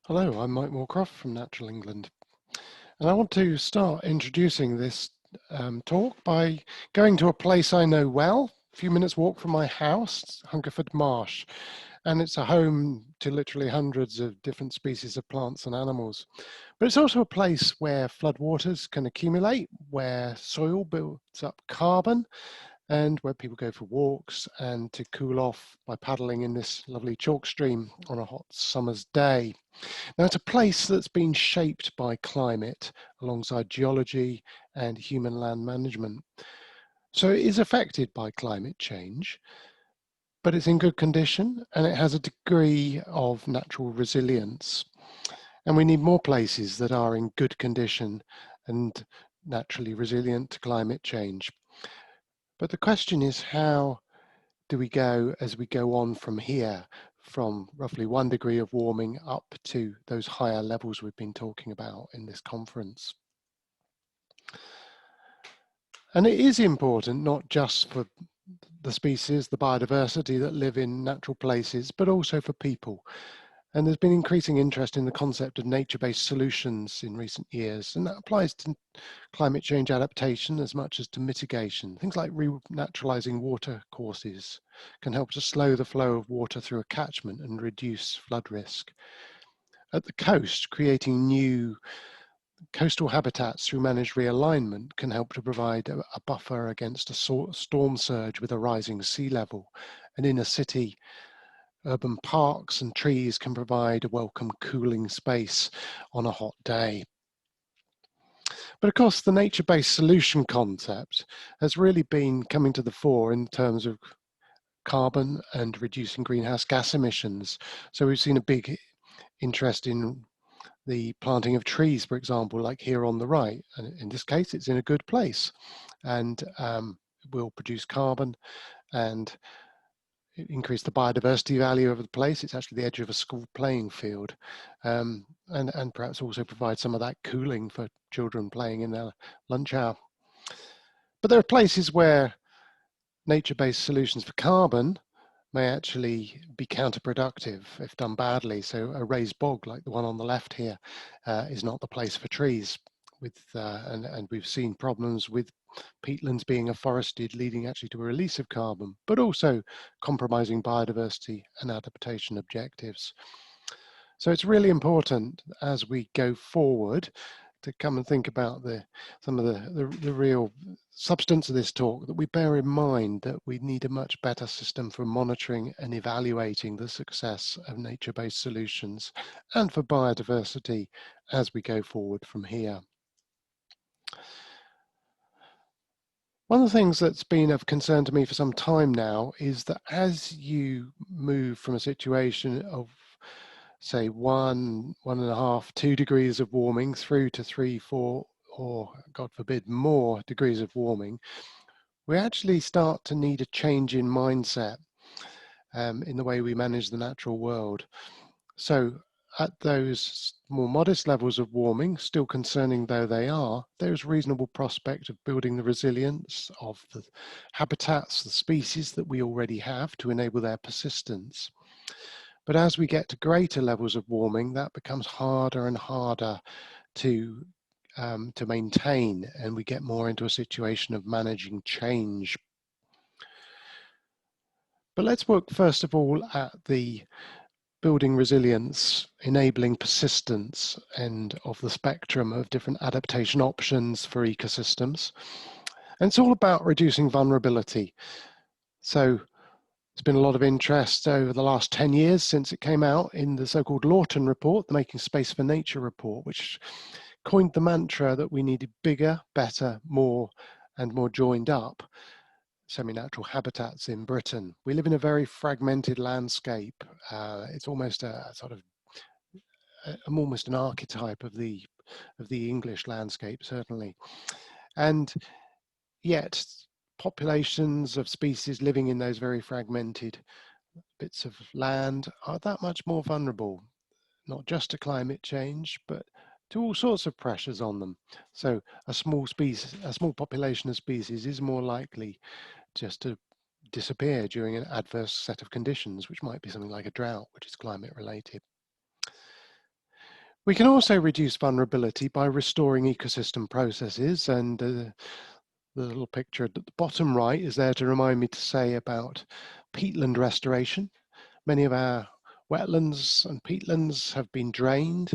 Hello, I'm Mike Morecroft from Natural England, and I want to start introducing this talk by going to a place I know well, a few minutes walk from my house, Hungerford Marsh, and it's a home to literally hundreds of different species of plants and animals. But it's also a place where floodwaters can accumulate, where soil builds up carbon, and where people go for walks and to cool off by paddling in this lovely chalk stream on a hot summer's day. Now, it's a place that's been shaped by climate alongside geology and human land management. So it is affected by climate change, but it's in good condition and it has a degree of natural resilience. And we need more places that are in good condition and naturally resilient to climate change. But the question is, how do we go as we go on from here, from roughly 1 degree of warming up to those higher levels we've been talking about in this conference? And it is important not just for the species, the biodiversity that live in natural places, but also for people. And there's been increasing interest in the concept of nature-based solutions in recent years, and that applies to climate change adaptation as much as to mitigation. Things like renaturalizing water courses can help to slow the flow of water through a catchment and reduce flood risk. At the coast, creating new coastal habitats through managed realignment can help to provide a buffer against a storm surge with a rising sea level. And in a city, urban parks and trees can provide a welcome cooling space on a hot day. But of course, the nature-based solution concept has really been coming to the fore in terms of carbon and reducing greenhouse gas emissions. So we've seen a big interest in the planting of trees, for example, like here on the right. And in this case, it's in a good place and will produce carbon and increase the biodiversity value of the place. It's actually the edge of a school playing field, and perhaps also provide some of that cooling for children playing in their lunch hour. But there are places where nature-based solutions for carbon may actually be counterproductive if done badly. So a raised bog like the one on the left here is not the place for trees. And we've seen problems with peatlands being afforested, leading actually to a release of carbon, but also compromising biodiversity and adaptation objectives. So it's really important as we go forward to come and think about some of the real substance of this talk, that we bear in mind that we need a much better system for monitoring and evaluating the success of nature-based solutions and for biodiversity as we go forward from here. One of the things that's been of concern to me for some time now is that as you move from a situation of, say, 1.5, 2 degrees of warming through to 3, 4, or God forbid, more degrees of warming, we actually start to need a change in mindset in the way we manage the natural world. So at those more modest levels of warming, still concerning though they are, there's reasonable prospect of building the resilience of the habitats, the species that we already have to enable their persistence. But as we get to greater levels of warming, that becomes harder and harder to maintain, and we get more into a situation of managing change. But let's look first of all at the building resilience, enabling persistence, and of the spectrum of different adaptation options for ecosystems. And it's all about reducing vulnerability. So there's been a lot of interest over the last 10 years since it came out in the so-called Lawton report, the Making Space for Nature report, which coined the mantra that we needed bigger, better, more, and more joined up semi-natural habitats in Britain. We live in a very fragmented landscape. It's almost a sort of, almost an archetype of the English landscape, certainly. And yet, populations of species living in those very fragmented bits of land are that much more vulnerable, not just to climate change, but to all sorts of pressures on them. So a small population of species is more likely just to disappear during an adverse set of conditions, which might be something like a drought, which is climate related. We can also reduce vulnerability by restoring ecosystem processes, and the little picture at the bottom right is there to remind me to say about peatland restoration. Many of our wetlands and peatlands have been drained.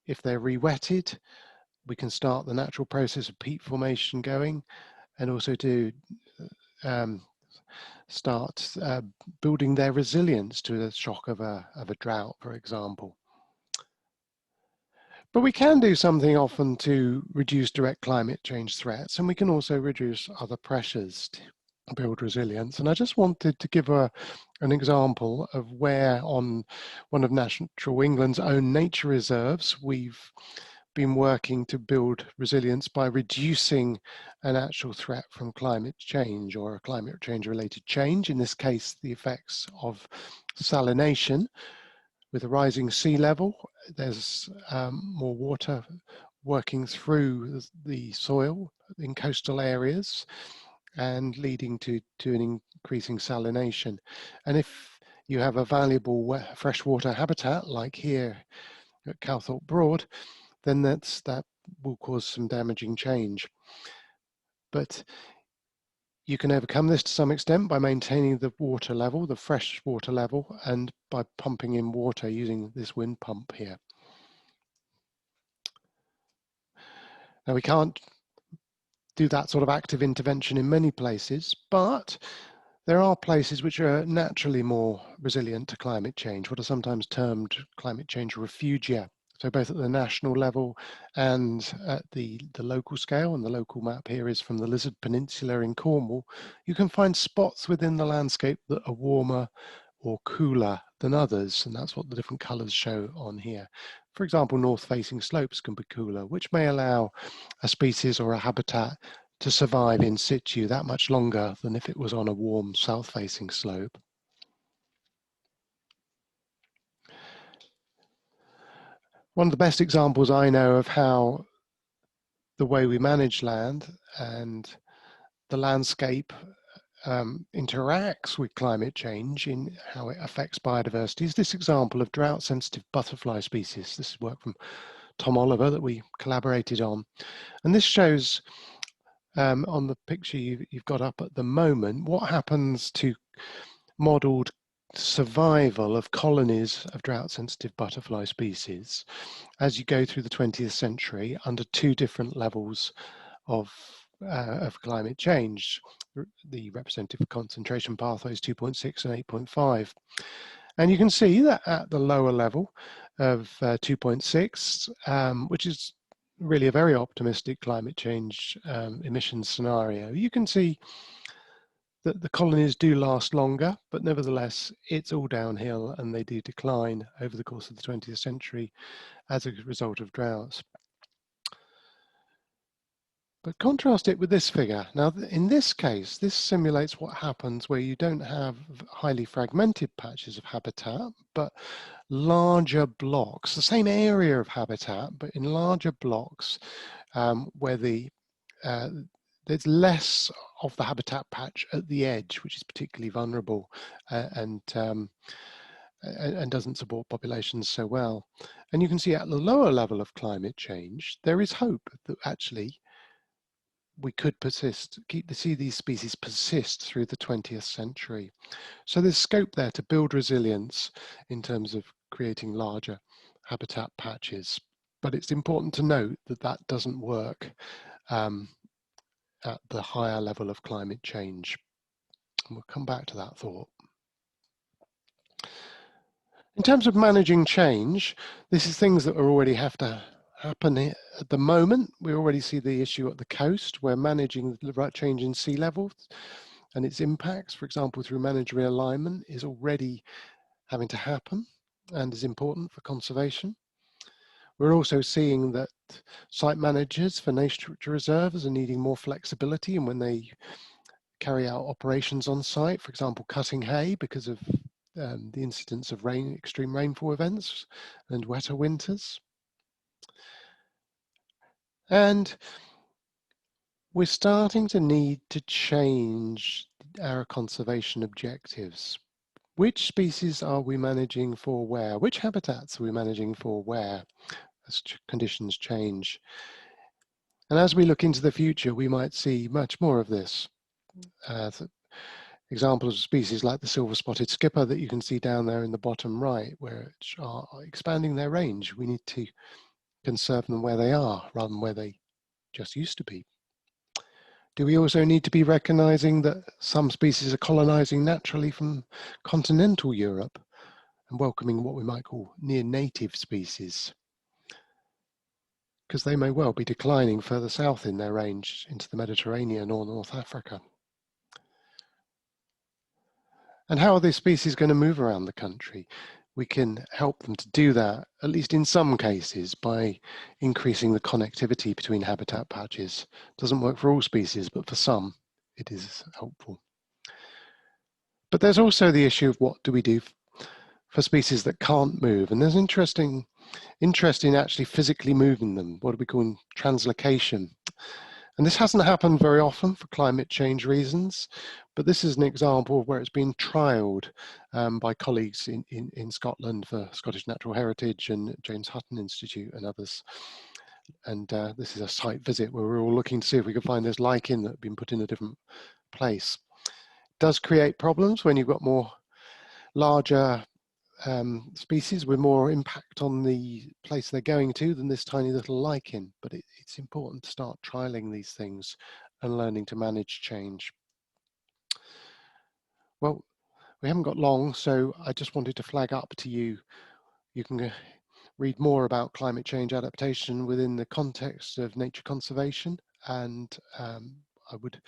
If they're re-wetted, we can start the natural process of peat formation going, and also to um, start building their resilience to the shock of a drought, for example. But we can do something often to reduce direct climate change threats, and we can also reduce other pressures to build resilience. And I just wanted to give an example of where on one of Natural England's own nature reserves, we've been working to build resilience by reducing an actual threat from climate change or a climate change related change. In this case, the effects of salination. With a rising sea level, there's more water working through the soil in coastal areas and leading to an increasing salination. And if you have a valuable freshwater habitat like here at Calthorpe Broad, then that will cause some damaging change. But you can overcome this to some extent by maintaining the water level, the fresh water level, and by pumping in water using this wind pump here. Now, we can't do that sort of active intervention in many places, but there are places which are naturally more resilient to climate change, what are sometimes termed climate change refugia. So both at the national level and at the local scale, and the local map here is from the Lizard Peninsula in Cornwall, you can find spots within the landscape that are warmer or cooler than others, and that's what the different colours show on here. For example, north-facing slopes can be cooler, which may allow a species or a habitat to survive in situ that much longer than if it was on a warm south-facing slope. One of the best examples I know of how the way we manage land and the landscape interacts with climate change in how it affects biodiversity is this example of drought-sensitive butterfly species. This is work from Tom Oliver that we collaborated on. And this shows on the picture you've got up at the moment, what happens to modelled survival of colonies of drought-sensitive butterfly species as you go through the 20th century under two different levels of climate change, the representative concentration pathways 2.6 and 8.5. And you can see that at the lower level of 2.6, which is really a very optimistic climate change emissions scenario, you can see that the colonies do last longer, but nevertheless, it's all downhill and they do decline over the course of the 20th century as a result of droughts. But contrast it with this figure. Now, in this case, this simulates what happens where you don't have highly fragmented patches of habitat, but larger blocks, the same area of habitat, but in larger blocks where there's less of the habitat patch at the edge, which is particularly vulnerable and doesn't support populations so well. And you can see at the lower level of climate change, there is hope that actually we could see these species persist through the 20th century. So there's scope there to build resilience in terms of creating larger habitat patches. But it's important to note that that doesn't work at the higher level of climate change. And we'll come back to that thought. In terms of managing change, this is things that already have to happen at the moment. We already see the issue at the coast. We're managing the change in sea levels and its impacts, for example, through managed realignment, is already having to happen and is important for conservation. We're also seeing that site managers for nature reserves are needing more flexibility, and when they carry out operations on site, for example, cutting hay because of the incidence of extreme rainfall events and wetter winters. And we're starting to need to change our conservation objectives. Which species are we managing for where? Which habitats are we managing for where as conditions change? And as we look into the future, we might see much more of this. Examples of species like the silver-spotted skipper that you can see down there in the bottom right, which are expanding their range. We need to conserve them where they are rather than where they just used to be. Do we also need to be recognizing that some species are colonizing naturally from continental Europe and welcoming what we might call near-native species? Because they may well be declining further south in their range into the Mediterranean or North Africa. And how are these species going to move around the country? We can help them to do that, at least in some cases, by increasing the connectivity between habitat patches. It doesn't work for all species, but for some, it is helpful. But there's also the issue of what do we do for species that can't move? And there's interest in actually physically moving them, what we call translocation. And this hasn't happened very often for climate change reasons, but this is an example of where it's been trialled by colleagues in Scotland for Scottish Natural Heritage and James Hutton Institute and others. And this is a site visit where we're all looking to see if we could find this lichen that had been put in a different place. It does create problems when you've got more larger species with more impact on the place they're going to than this tiny little lichen, but it's important to start trialing these things and learning to manage change. Well, we haven't got long, so I just wanted to flag up to you. You can read more about climate change adaptation within the context of nature conservation, and I would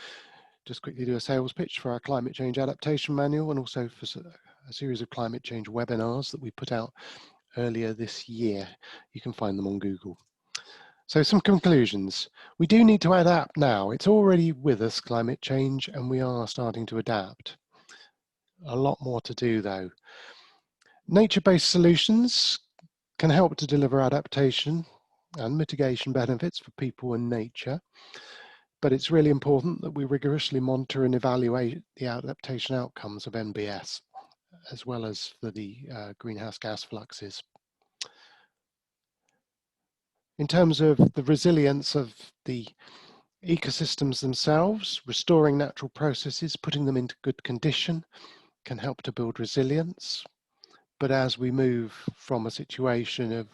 just quickly do a sales pitch for our climate change adaptation manual and also for a series of climate change webinars that we put out earlier this year. You can find them on Google. So some conclusions. We do need to adapt now. It's already with us, climate change, and we are starting to adapt. A lot more to do though. Nature-based solutions can help to deliver adaptation and mitigation benefits for people and nature. But it's really important that we rigorously monitor and evaluate the adaptation outcomes of NBS, as well as for the greenhouse gas fluxes. In terms of the resilience of the ecosystems themselves, restoring natural processes, putting them into good condition can help to build resilience. But as we move from a situation of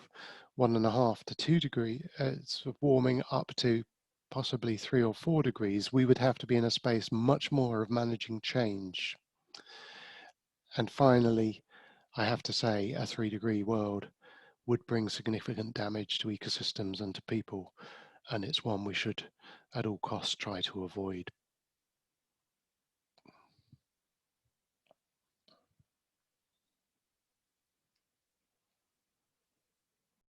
1.5 to 2 degrees, sort of warming up to possibly 3 or 4 degrees, we would have to be in a space much more of managing change. And finally, I have to say, a 3-degree world would bring significant damage to ecosystems and to people, and it's one we should at all costs try to avoid.